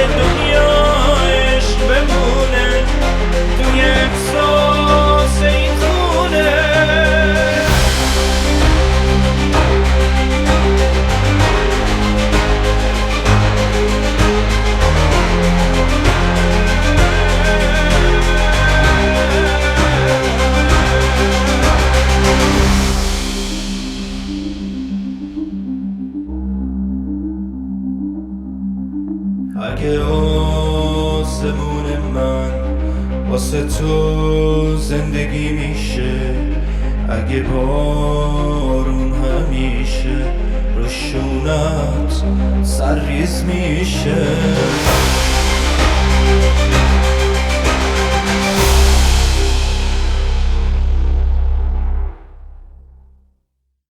دنیا عشق بمونه توی احساس این خونه. اگه آسمون من واسه تو زندگی میشه، اگه بارون همیشه روشونت سرریز میشه،